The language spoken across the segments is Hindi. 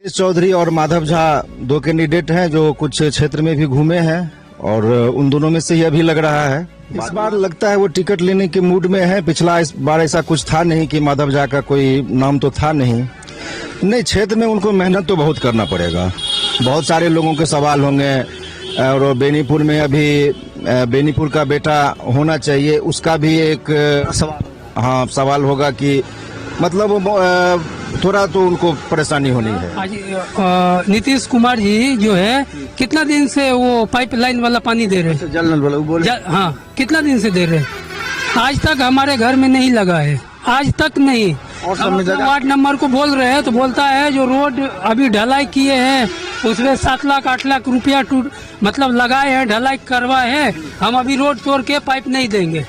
चौधरी और माधव झा दो कैंडिडेट हैं जो कुछ क्षेत्र में भी घूमे हैं और उन दोनों में से ही अभी लग रहा है। इस बार लगता है वो टिकट लेने के मूड में है। पिछला इस बार ऐसा कुछ था नहीं कि माधव झा का कोई नाम तो था नहीं। क्षेत्र में उनको मेहनत तो बहुत करना पड़ेगा। बहुत सारे लोगों के सवाल होंगे और बेनीपुर में अभी बेनीपुर का बेटा होना चाहिए, उसका भी एक सवाल होगा कि मतलब थोड़ा तो उनको परेशानी होनी है। आज नीतीश कुमार जी जो है कितना दिन से वो पाइपलाइन वाला पानी दे रहे हैं, जल नल वाला बोले हाँ कितना दिन से दे रहे हैं। आज तक हमारे घर में नहीं लगा है, आज तक नहीं। और वार्ड नंबर को बोल रहे हैं तो बोलता है जो रोड अभी ढलाई किए हैं उसमें 7 लाख 8 लाख रुपया मतलब लगाए हैं, ढलाई करवाए हैं, हम अभी रोड तोड़ के पाइप नहीं देंगे।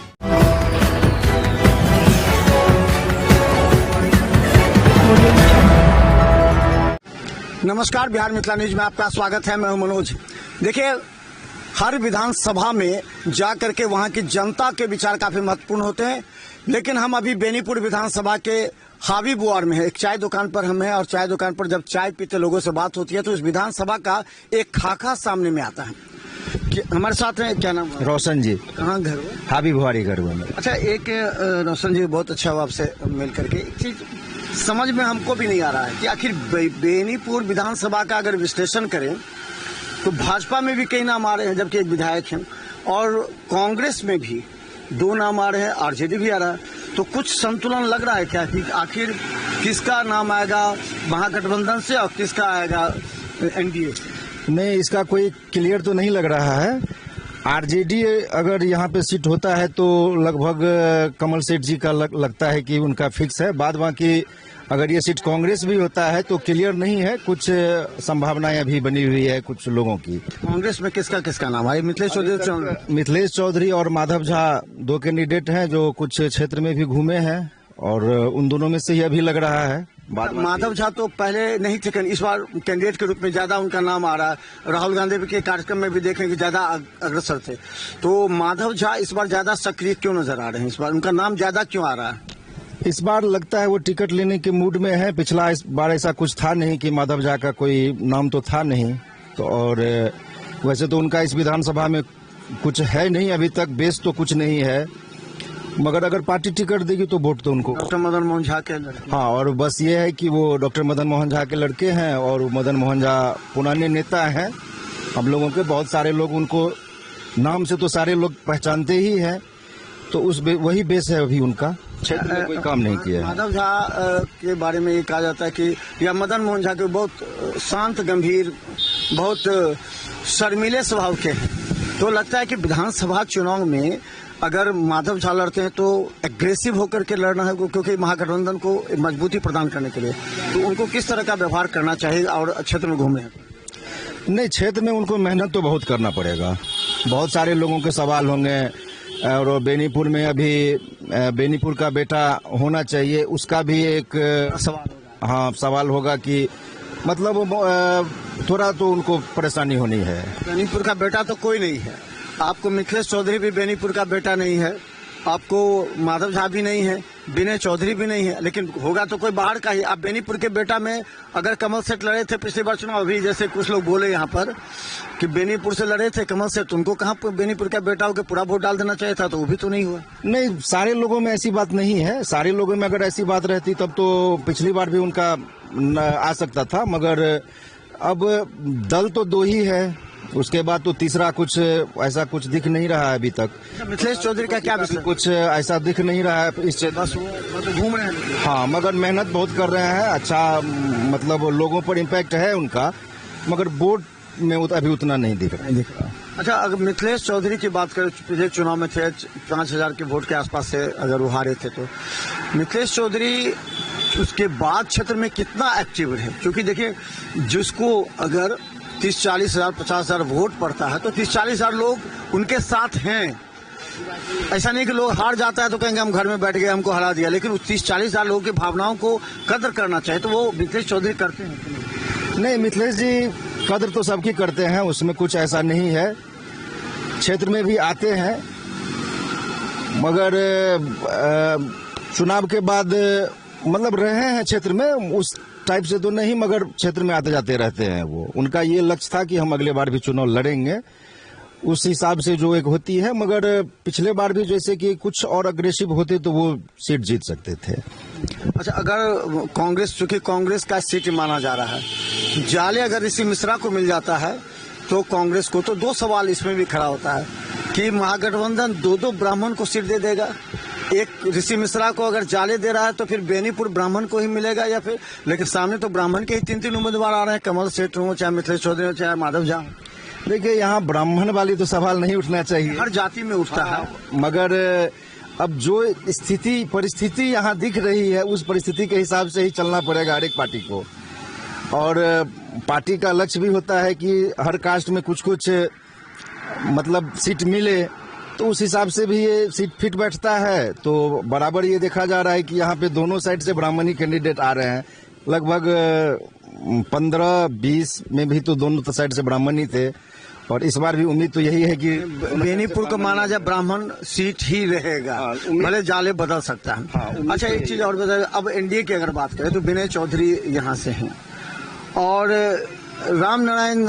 नमस्कार, बिहार मिथिला न्यूज में आपका स्वागत है। मैं हूं मनोज। देखिए, हर विधानसभा में जाकर के वहां की जनता के विचार काफी महत्वपूर्ण होते हैं, लेकिन हम अभी बेनीपुर विधानसभा के हावी बुआर में है। एक चाय दुकान पर हम हैं और चाय दुकान पर जब चाय पीते लोगों से बात होती है तो इस विधानसभा का एक खाका सामने में आता है। हमारे साथ हैं, क्या नाम है? रोशन जी। कहाँ घर हुआ? हावी बुहारी घर हुआ। अच्छा, एक रोशन जी, बहुत अच्छा हुआ आपसे मिल करके। एक चीज समझ में हमको भी नहीं आ रहा है कि आखिर बेनीपुर विधानसभा का अगर विश्लेषण करें तो भाजपा में भी कई नाम आ रहे हैं जबकि एक विधायक हैं, और कांग्रेस में भी 2 नाम आ रहे हैं, आरजेडी भी आ रहा है। तो कुछ संतुलन लग रहा है क्या कि आखिर किसका नाम आएगा महागठबंधन से और किसका आएगा एनडीए से? नहीं, इसका कोई क्लियर तो नहीं लग रहा है। आरजेडी अगर यहाँ पे सीट होता है तो लगभग कमल सेठ जी का लगता है कि उनका फिक्स है। बाद बाकी अगर ये सीट कांग्रेस भी होता है तो क्लियर नहीं है, कुछ संभावनाएं अभी बनी हुई है कुछ लोगों की। कांग्रेस में किसका नाम है? मिथिलेश चौधरी और माधव झा दो कैंडिडेट हैं जो कुछ क्षेत्र में भी घूमे हैं और उन दोनों में से ही अभी लग रहा है। माधव झा तो पहले नहीं थे, इस बार कैंडिडेट के रूप में ज्यादा उनका नाम आ रहा है। राहुल गांधी के कार्यक्रम में भी देखें कि ज्यादा अग्रसर थे। तो माधव झा इस बार ज्यादा सक्रिय क्यों नजर आ रहे हैं? इस बार उनका नाम ज्यादा क्यों आ रहा है? इस बार लगता है वो टिकट लेने के मूड में है। पिछला इस बार ऐसा कुछ था नहीं कि माधव झा का कोई नाम तो था नहीं। तो और वैसे तो उनका इस विधानसभा में कुछ है नहीं अभी तक, बेस तो कुछ नहीं है, मगर अगर पार्टी टिकट देगी तो वोट तो उनको डॉक्टर मदन मोहन झा के। हाँ, और बस ये है कि वो डॉक्टर मदन मोहन झा के लड़के हैं और मदन मोहन झा पुराने नेता हैं हम लोगों के। बहुत सारे लोग उनको नाम से तो सारे लोग पहचानते ही हैं, तो वही बेस है अभी उनका। क्षेत्र में कोई काम नहीं किया है। माधव झा के बारे में ये कहा जाता है कि या मदन मोहन झा के बहुत शांत गंभीर, बहुत शर्मीले स्वभाव के हैं। तो लगता है कि विधानसभा चुनाव में अगर माधव झा लड़ते हैं तो एग्रेसिव होकर के लड़ना है, क्योंकि महागठबंधन को मजबूती प्रदान करने के लिए। तो उनको किस तरह का व्यवहार करना चाहिए और क्षेत्र में घूमने? नहीं, क्षेत्र में उनको मेहनत तो बहुत करना पड़ेगा। बहुत सारे लोगों के सवाल होंगे और बेनीपुर में अभी बेनीपुर का बेटा होना चाहिए, उसका भी एक सवाल होगा कि मतलब थोड़ा तो उनको परेशानी होनी है। बेनीपुर का बेटा तो कोई नहीं है। आपको मिथिलेश चौधरी भी बेनीपुर का बेटा नहीं है, आपको माधव झा भी नहीं है, विनय चौधरी भी नहीं है, लेकिन होगा तो कोई बाहर का ही। आप बेनीपुर के बेटा में अगर कमल सेठ लड़े थे पिछले बार चुनाव, अभी जैसे कुछ लोग बोले यहाँ पर कि बेनीपुर से लड़े थे कमल सेठ, उनको कहाँ बेनीपुर का बेटा होकर पूरा वोट डाल देना चाहिए था, तो वो भी तो नहीं हुआ। नहीं, सारे लोगों में ऐसी बात नहीं है। सारे लोगों में अगर ऐसी बात रहती तब तो पिछली बार भी उनका आ सकता था, मगर अब दल तो 2 ही है, उसके बाद तो तीसरा कुछ ऐसा कुछ दिख नहीं रहा है अभी तक। मिथिलेश चौधरी का क्या विषय? कुछ ऐसा दिख नहीं रहा है इस बस वो घूम रहे हैं। हाँ, मगर मेहनत बहुत कर रहे हैं। अच्छा, मतलब लोगों पर इम्पैक्ट है उनका, मगर वोट में अभी उतना नहीं दिख रहा। अच्छा, अगर मिथिलेश चौधरी की बात करें, पिछले चुनाव में थे 5000 के वोट के आसपास से अगर वो हारे थे, तो मिथिलेश चौधरी उसके बाद क्षेत्र में कितना एक्टिव है? क्योंकि देखिए, जिसको अगर 30-40 हजार 50 हजार वोट पड़ता है तो 30-40 हजार लोग उनके साथ हैं। ऐसा नहीं कि लोग हार जाता है तो कहेंगे हम घर में बैठ गए, हमको हरा दिया, लेकिन उस 30-40 हजार लोगों की भावनाओं को कदर करना चाहिए। तो वो मिथिलेश चौधरी करते हैं? नहीं, मिथिलेश जी कदर तो सबकी करते हैं, उसमें कुछ ऐसा नहीं है। क्षेत्र में भी आते हैं, मगर चुनाव के बाद मतलब रहे हैं क्षेत्र में, टाइप से तो नहीं, मगर क्षेत्र में आते जाते रहते हैं। वो उनका ये लक्ष्य था कि हम अगले बार भी चुनाव लड़ेंगे, उस हिसाब से जो एक होती है। मगर पिछले बार भी जैसे कि कुछ और अग्रेसिव होते तो वो सीट जीत सकते थे। अच्छा, अगर कांग्रेस, चूंकि कांग्रेस का सीट माना जा रहा है, जाले अगर ऋषि मिश्रा को मिल जाता है तो कांग्रेस को तो 2 सवाल इसमें भी खड़ा होता है कि महागठबंधन 2 ब्राह्मण को सीट दे देगा। एक ऋषि मिश्रा को अगर जाले दे रहा है तो फिर बेनीपुर ब्राह्मण को ही मिलेगा, या फिर, लेकिन सामने तो ब्राह्मण के ही 3 उम्मीदवार आ रहे हैं, कमल सेठ हो, चाहे मिथिलेश चौधरी हो, चाहे माधव झा। देखिए, यहाँ ब्राह्मण वाली तो सवाल नहीं उठना चाहिए, हर जाति में उठता है, मगर अब जो परिस्थिति यहाँ दिख रही है, उस परिस्थिति के हिसाब से ही चलना पड़ेगा हर एक पार्टी को। और पार्टी का लक्ष्य भी होता है कि हर कास्ट में कुछ मतलब सीट मिले, तो उस हिसाब से भी ये सीट फिट बैठता है। तो बराबर ये देखा जा रहा है कि यहाँ पे दोनों साइड से ब्राह्मणी कैंडिडेट आ रहे हैं। लगभग 15-20 में भी तो दोनों साइड से ब्राह्मण ही थे, और इस बार भी उम्मीद तो यही है कि बेनीपुर को माना जाए ब्राह्मण सीट ही रहेगा, भले जाले बदल सकता है। अच्छा, एक चीज और बताइए, अब एनडीए की अगर बात करें तो विनय चौधरी यहाँ से हैं, और राम नारायण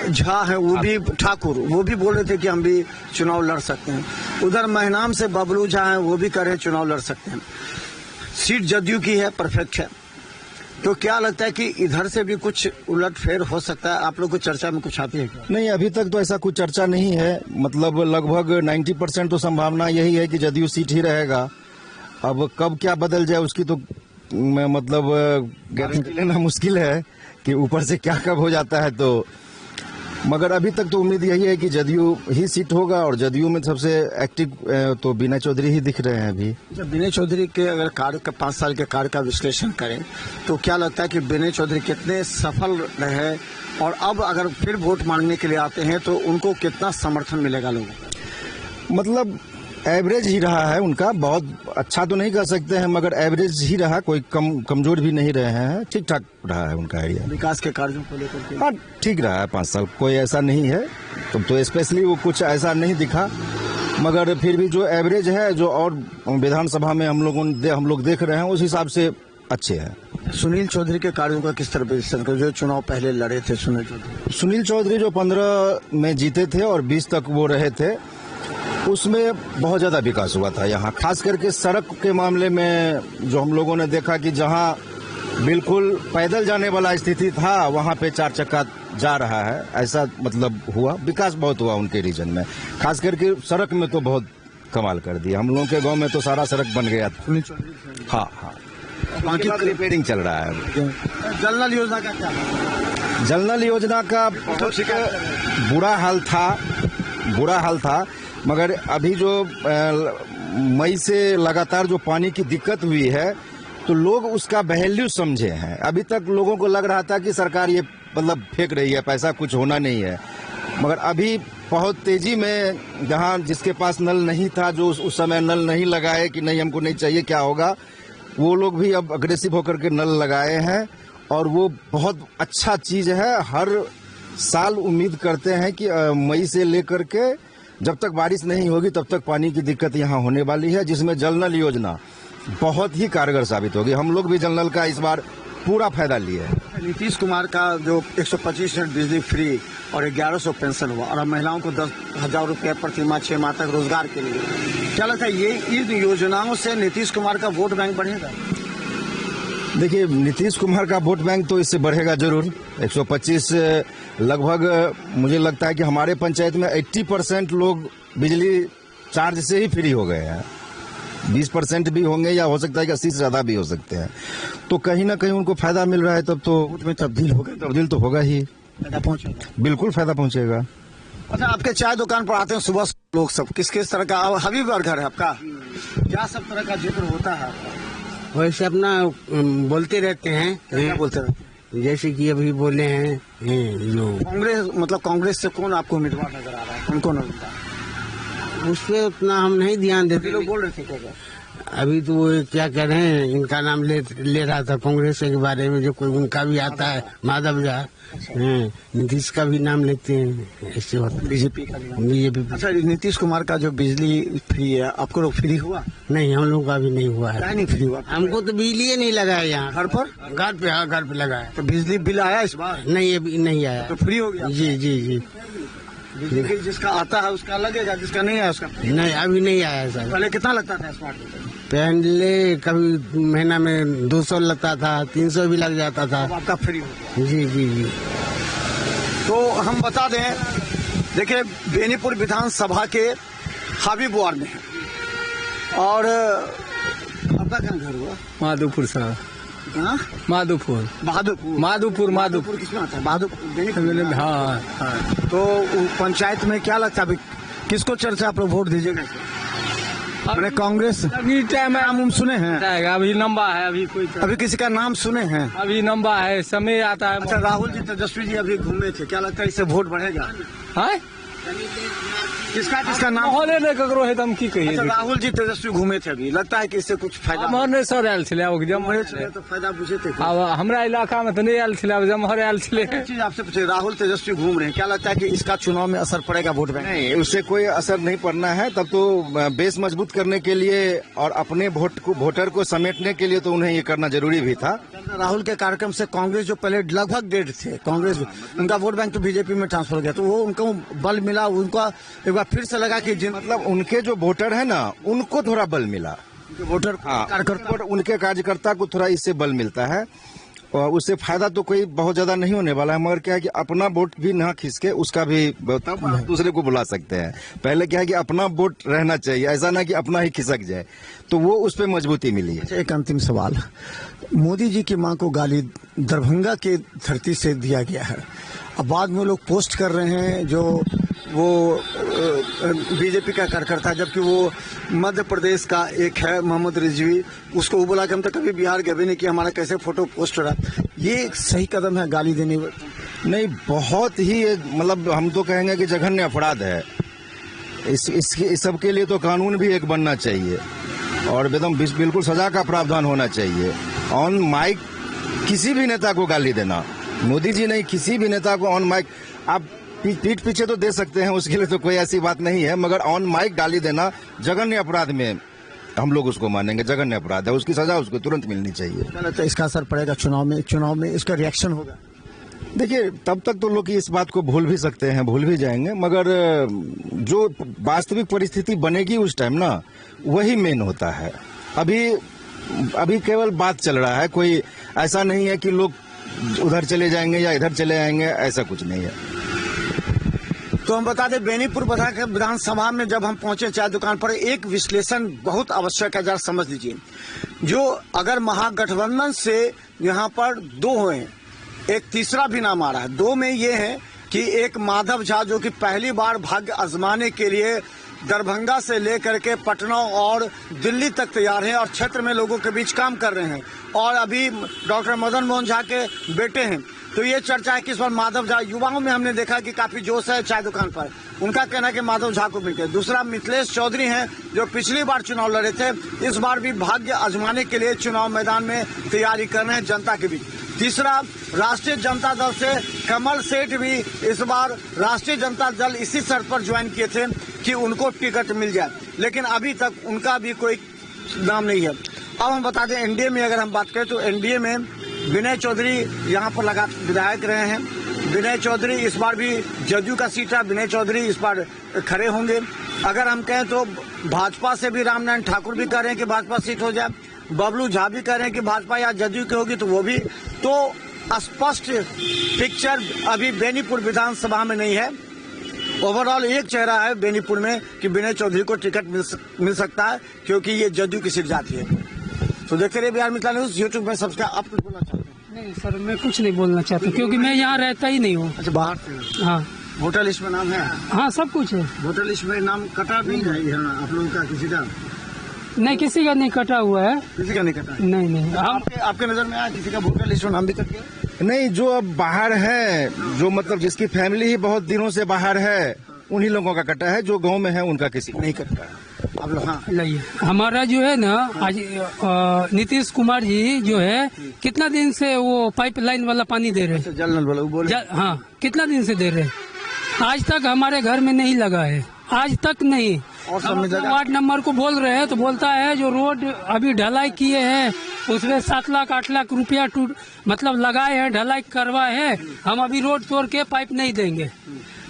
झा है, वो भी ठाकुर, वो भी बोल रहे थे कि हम भी चुनाव लड़ सकते हैं। उधर महनाम से बबलू झा है, वो भी कह रहे हैं चुनाव लड़ सकते हैं। सीट जदयू की है, परफेक्ट है, तो क्या लगता है कि इधर से भी कुछ उलटफेर हो सकता है? आप लोग को चर्चा में कुछ आती है क्या? नहीं, अभी तक तो ऐसा कुछ चर्चा नहीं है। मतलब लगभग 90% तो संभावना यही है कि जदयू सीट ही रहेगा। अब कब क्या बदल जाए उसकी तो मतलब गारंटी लेना मुश्किल है कि ऊपर से क्या कब हो जाता है। तो मगर अभी तक तो उम्मीद यही है कि जदयू ही सीट होगा, और जदयू में सबसे एक्टिव तो विनय चौधरी ही दिख रहे हैं अभी। जब विनय चौधरी के अगर कार्य का 5 साल के कार्य का विश्लेषण करें तो क्या लगता है कि विनय चौधरी कितने सफल रहे, और अब अगर फिर वोट मांगने के लिए आते हैं तो उनको कितना समर्थन मिलेगा लोगों को? मतलब एवरेज ही रहा है उनका, बहुत अच्छा तो नहीं कह सकते हैं, मगर एवरेज ही रहा, कोई कमजोर भी नहीं रहे हैं, ठीक ठाक रहा है उनका आइडिया। विकास के कार्यों को लेकर के हाँ, ठीक रहा है 5 साल, कोई ऐसा नहीं है तो स्पेशली वो कुछ ऐसा नहीं दिखा, मगर फिर भी जो एवरेज है, जो और विधानसभा में हम लोग देख रहे हैं, उस हिसाब से अच्छे हैं। सुनील चौधरी के कार्यों का किस तरह विश्लेषण कर, जो चुनाव पहले लड़े थे? सुनील चौधरी जो 15 में जीते थे और 20 तक वो रहे थे, उसमें बहुत ज्यादा विकास हुआ था यहाँ, खास करके सड़क के मामले में। जो हम लोगों ने देखा कि जहाँ बिल्कुल पैदल जाने वाला स्थिति था, वहाँ पे 4 चक्का जा रहा है, ऐसा मतलब हुआ। विकास बहुत हुआ उनके रीजन में, खास करके सड़क में तो बहुत कमाल कर दिया। हम लोगों के गांव में तो सारा सड़क बन गया था। हाँ, बाकी रिपेयरिंग चल रहा है। जल नल योजना का क्या है? जल नल योजना का बुरा हाल था, मगर अभी जो मई से लगातार जो पानी की दिक्कत हुई है, तो लोग उसका वैल्यू समझे हैं। अभी तक लोगों को लग रहा था कि सरकार ये मतलब फेंक रही है पैसा, कुछ होना नहीं है, मगर अभी बहुत तेजी में, जहां जिसके पास नल नहीं था, जो उस समय नल नहीं लगाए कि नहीं हमको नहीं चाहिए, क्या होगा, वो लोग भी अब अग्रेसिव होकर के नल लगाए हैं, और वो बहुत अच्छा चीज है। हर साल उम्मीद करते हैं कि मई से लेकर के जब तक बारिश नहीं होगी तब तक पानी की दिक्कत यहाँ होने वाली है, जिसमें जल नल योजना बहुत ही कारगर साबित होगी। हम लोग भी जल नल का इस बार पूरा फायदा लिए हैं। नीतीश कुमार का जो 125 यूनिट बिजली फ्री और 1100 पेंशन हुआ, और महिलाओं को 10,000 रुपये प्रति माह 6 माह तक रोजगार के लिए, क्या लगता है ये इन योजनाओं से नीतीश कुमार का वोट बैंक बढ़ेगा? देखिए, नीतीश कुमार का वोट बैंक तो इससे बढ़ेगा जरूर। 125 लगभग मुझे लगता है कि हमारे पंचायत में 80% लोग बिजली चार्ज से ही फ्री हो गए हैं। 20% भी होंगे, या हो सकता है कि 80 से ज्यादा भी हो सकते हैं। तो कहीं ना कहीं उनको फायदा मिल रहा है, तब तो वोट में तब्दील तो होगा ही, फायदा पहुंचेगा, बिल्कुल फायदा पहुंचेगा। अच्छा, आपके चाय दुकान पर आते हैं सुबह लोग सब, किस तरह का हबीब घर है आपका, क्या सब तरह का जिक्र होता है? वैसे अपना बोलते रहते हैं, क्या बोलते रहते हैं? जैसे कि अभी बोले हैं लोग। कांग्रेस से कौन आपको उम्मीदवार नजर आ रहा है? कौन उम्मीदवार? उस पर उतना हम नहीं ध्यान देते। लोग बोल रहे थे क्या? अभी तो वो क्या कह रहे हैं, इनका नाम ले रहा था कांग्रेस के बारे में, जो कोई उनका भी आता है माधव झा। नीतीश का भी नाम लेते हैं, ऐसे होता बीजेपी का भी। बीजेपी। अच्छा, नीतीश कुमार का जो बिजली फ्री है, आपको लोग फ्री हुआ? नहीं, हम लोग का भी नहीं हुआ क्या है। नहीं फ्री हुआ? हमको तो बिजली नहीं लगा है यहाँ घर पर? घर पे। हाँ, घर पे लगा है। तो बिजली बिल आया इस बार? नहीं, अभी नहीं आया। तो फ्री हो गया? जी जी जी। बिजली बिल जिसका आता है उसका लगेगा, जिसका नहीं आया उसका? नहीं, अभी नहीं आया सर। पहले कितना लगता था स्मार्ट मीटर? पहले कभी महीना में 200 लगता था, 300 भी लग जाता था। अब आपका फ्री हो गया। जी जी जी। तो हम बता दें, देखिए बेनीपुर विधानसभा के हाबीबुआर में है और आपका कहाँ घर हुआ? माधोपुर साहब। कहाँ? माधोपुर माधोपुर किसमें आता है? माधोपुर बेनीपुर। हाँ। तो पंचायत में क्या लगता है अभी किसको चर्चा आप लोग वोट दीजिएगा? अपने कांग्रेस अभी टाइम नाम सुने हैं? अभी लंबा है, अभी कोई अभी किसी का नाम सुने हैं? अभी लंबा है, समय आता है। अच्छा, राहुल जी तेजस्वी जी अभी घूमे थे, क्या लगता है इससे वोट बढ़ेगा? हाँ? किसका नाम? माहौले नहीं ककरो है, हम की कहिए। अच्छा, राहुल जी तेजस्वी घूमे थे अभी, लगता है कि इससे कुछ फायदा? हमर सर आयल छले, हमारे छले तो फायदा बुझे थे। अब हमरा इलाका में तो नहीं आयल छले, अब जमहर आयल छले। एक चीज आपसे पूछे, राहुल तेजस्वी घूम रहे हैं, क्या लगता है कि इसका चुनाव में असर पड़ेगा वोट बैंक? नहीं, उससे कोई असर नहीं पड़ना है। तब तो बेस मजबूत करने के लिए और अपने वोटर को समेटने के लिए तो उन्हें ये करना जरूरी भी था। राहुल के कार्यक्रम से कांग्रेस जो पहले लगभग डेढ़ थे, कांग्रेस उनका वोट बैंक तो बीजेपी में ट्रांसफर हो गया, तो वो उनको बल मिला, उनका एक बार फिर से लगा कि मतलब उनके जो वोटर है ना, उनको थोड़ा बल मिला। वोटर कार्यकर्ता, उनके कार्यकर्ता को थोड़ा इससे बल मिलता है और उससे फायदा तो कोई बहुत ज्यादा नहीं होने वाला है। मगर क्या है कि अपना वोट भी ना खिसके, उसका भी तब आप दूसरे को बुला सकते हैं। पहले क्या है कि अपना वोट रहना चाहिए, ऐसा ना कि अपना ही खिसक जाए, तो वो उस पर मजबूती मिली है। एक अंतिम सवाल, मोदी जी की मां को गाली दरभंगा के धरती से दिया गया है, अब बाद में लोग पोस्ट कर रहे हैं जो वो बीजेपी का कार्यकर्ता, जबकि वो मध्य प्रदेश का एक है मोहम्मद रिजवी, उसको वो बोला कि हम तो कभी बिहार गए नहीं कि हमारा कैसे फोटो पोस्ट हो रहा है। ये सही कदम है गाली देने? नहीं, बहुत ही मतलब हम तो कहेंगे कि जघन्य अपराध है। इस सब के लिए तो कानून भी एक बनना चाहिए और एकदम बिल्कुल सजा का प्रावधान होना चाहिए। ऑन माइक किसी भी नेता को गाली देना, मोदी जी नहीं, किसी भी नेता को ऑन माइक आप पीठ पीछे तो दे सकते हैं, उसके लिए तो कोई ऐसी बात नहीं है, मगर ऑन माइक गाली देना जघन्य अपराध में हम लोग उसको मानेंगे, जघन्य अपराध है, उसकी सजा उसको तुरंत मिलनी चाहिए। तो इसका असर पड़ेगा चुनाव में इसका रिएक्शन होगा? देखिए, तब तक तो लोग इस बात को भूल भी सकते हैं, भूल भी जाएंगे, मगर जो वास्तविक परिस्थिति बनेगी उस टाइम ना, वही मेन होता है। अभी केवल बात चल रहा है, कोई ऐसा नहीं है कि लोग उधर चले जाएंगे या इधर चले आएंगे, ऐसा कुछ नहीं है। तो हम बता दें, बेनीपुर विधानसभा में जब हम पहुंचे चाय दुकान पर, एक विश्लेषण बहुत आवश्यक है, जरा समझ लीजिए। जो अगर महागठबंधन से यहाँ पर दो हुए, एक तीसरा भी नाम आ रहा है, दो में ये है कि एक माधव झा जो कि पहली बार भाग्य आजमाने के लिए दरभंगा से लेकर के पटना और दिल्ली तक तैयार हैं और क्षेत्र में लोगों के बीच काम कर रहे हैं, और अभी डॉक्टर मदन मोहन झा के बेटे हैं। तो ये चर्चा है कि इस बार माधव झा, युवाओं में हमने देखा कि काफी जोश है चाय दुकान पर, उनका कहना है कि माधव झा को मिलते। दूसरा मिथिलेश चौधरी हैं जो पिछली बार चुनाव लड़े थे, इस बार भी भाग्य आजमाने के लिए चुनाव मैदान में तैयारी कर रहे हैं जनता के बीच। तीसरा, राष्ट्रीय जनता दल से कमल सेठ भी इस बार राष्ट्रीय जनता दल इसी शर्त पर ज्वाइन किए थे कि उनको टिकट मिल जाए, लेकिन अभी तक उनका भी कोई नाम नहीं है। अब हम बता दें, एनडीए में अगर हम बात करें तो एनडीए में विनय चौधरी यहाँ पर विधायक रहे हैं। विनय चौधरी इस बार भी जदयू का सीट है, विनय चौधरी इस बार खड़े होंगे। अगर हम कहें तो भाजपा से भी रामनारायण ठाकुर भी कह रहे हैं कि भाजपा सीट हो जाए, बबलू झा भी कह रहे हैं कि भाजपा या जदयू की होगी तो वो भी। तो स्पष्ट पिक्चर अभी बेनीपुर विधानसभा में नहीं है। ओवरऑल एक चेहरा है बेनीपुर में कि विनय चौधरी को टिकट मिल सकता है, क्योंकि ये जदयू की सीट जाती है। तो देखते रहिए बिहार मिथिला न्यूज यूट्यूब में सब्सक्राइब। आप कुछ बोलना चाहते हैं? नहीं सर, मैं कुछ नहीं बोलना चाहता क्योंकि मैं यहाँ रहता ही नहीं हूँ। अच्छा, बाहर से? हाँ। वोटर लिस्ट में नाम है? हाँ, सब कुछ है। वोटर लिस्ट में नाम कटा भी है यहाँ आप लोगों का? किसी का नहीं, किसी का नहीं कटा हुआ है। किसी का नहीं कटा? नहीं। आपके नजर में आया किसी का वोटर लिस्ट में नाम भी कट गया? नहीं, जो अब बाहर है, जो मतलब जिसकी फैमिली ही बहुत दिनों से बाहर है, उन्हीं लोगों का कटा है। जो गांव में है उनका किसी का नहीं कटा है। आप लोग हाँ लाइए हमारा जो है ना आज नीतीश कुमार जी जो है कितना दिन से वो पाइपलाइन वाला पानी दे रहे हैं। जल नल बोलो बोले हाँ कितना दिन से दे रहे हैं, आज तक हमारे घर में नहीं लगा है, आज तक नहीं। और हम अपने वार्ड नंबर को बोल रहे हैं तो बोलता है जो रोड अभी ढलाई किए हैं उसमें 7 लाख 8 लाख रुपया मतलब लगाए हैं, ढलाई करवाए हैं, हम अभी रोड तोड़ के पाइप नहीं देंगे।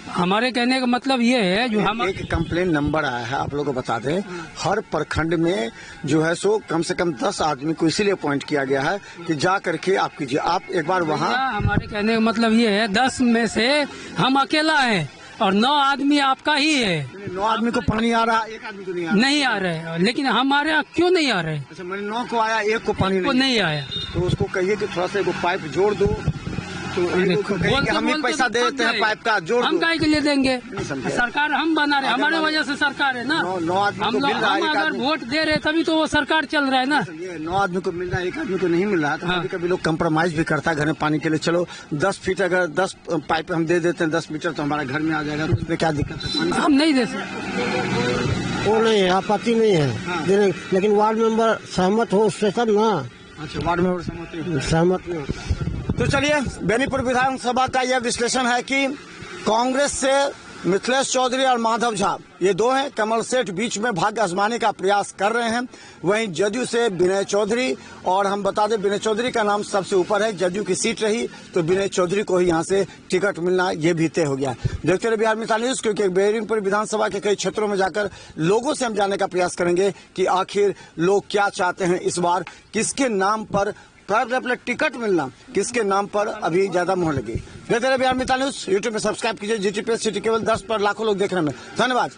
हमारे कहने का मतलब ये है जो हम एक कंप्लेन नंबर आया है, आप लोगों को बता दें, हर प्रखंड में जो है सो कम से कम 10 आदमी को इसीलिए अपॉइंट किया गया है कि जा करके आप कीजिए। आप एक बार वहाँ हमारे कहने का मतलब ये है 10 में से हम अकेला है और 9 आदमी आपका ही है। 9 आदमी को पानी आ रहा, एक आदमी को नहीं आ रहा। नहीं आ रहे हैं, लेकिन हमारे यहाँ क्यों नहीं आ रहे? अच्छा मैंने 9 को आया, एक को पानी नहीं आया तो उसको कहिए कि थोड़ा सा एगो पाइप जोड़ दो, तो हम ही पैसा दे देते हैं पाइप का, जोड़ हम दो। काहे के लिए देंगे? समझे। सरकार हम बना रहे, हमारे वजह से सरकार है ना। 9 आदमी हम को मिल रहा है, हम एक अगर आदमी वोट दे रहे तभी तो वो सरकार चल रहा है ना। ये 9 आदमी को मिल रहा है, एक आदमी को नहीं मिल रहा है, तो हाँ। कभी कभी लोग कंप्रोमाइज भी करता है घर में पानी के लिए। चलो 10 फीट अगर 10 पाइप हम दे देते हैं 10 मीटर तो हमारे घर में आ जाएगा, तो उसमें क्या दिक्कत है? हम नहीं दे सकते। वो नहीं है, आपत्ति नहीं है, लेकिन वार्ड मेंबर सहमत हो उससे तब ना। अच्छा वार्ड मेंबर सहमत नहीं। तो चलिए बेनीपुर विधानसभा का यह विश्लेषण है कि कांग्रेस से मिथिलेश चौधरी और माधव झा ये दो हैं, कमल सेठ बीच में भाग्य आजमाने का प्रयास कर रहे हैं। वहीं जदयू से विनय चौधरी, और हम बता दें विनय चौधरी का नाम सबसे ऊपर है, जदयू की सीट रही तो विनय चौधरी को ही यहाँ से टिकट मिलना ये भी तय हो गया। देखते रहे बिहार मिसाल न्यूज, क्योंकि बेनीपुर विधानसभा के कई क्षेत्रों में जाकर लोगों से हम जानने का प्रयास करेंगे कि आखिर लोग क्या चाहते हैं, इस बार किसके नाम पर अपने टिकट मिलना, किसके नाम पर अभी ज्यादा मोहर लगी। देखते रहे बिहार मिसाल न्यूज, यूट्यूब में सब्सक्राइब कीजिए, GTPS सिटी केवल 10 पर लाखों लोग देख रहे हैं। धन्यवाद।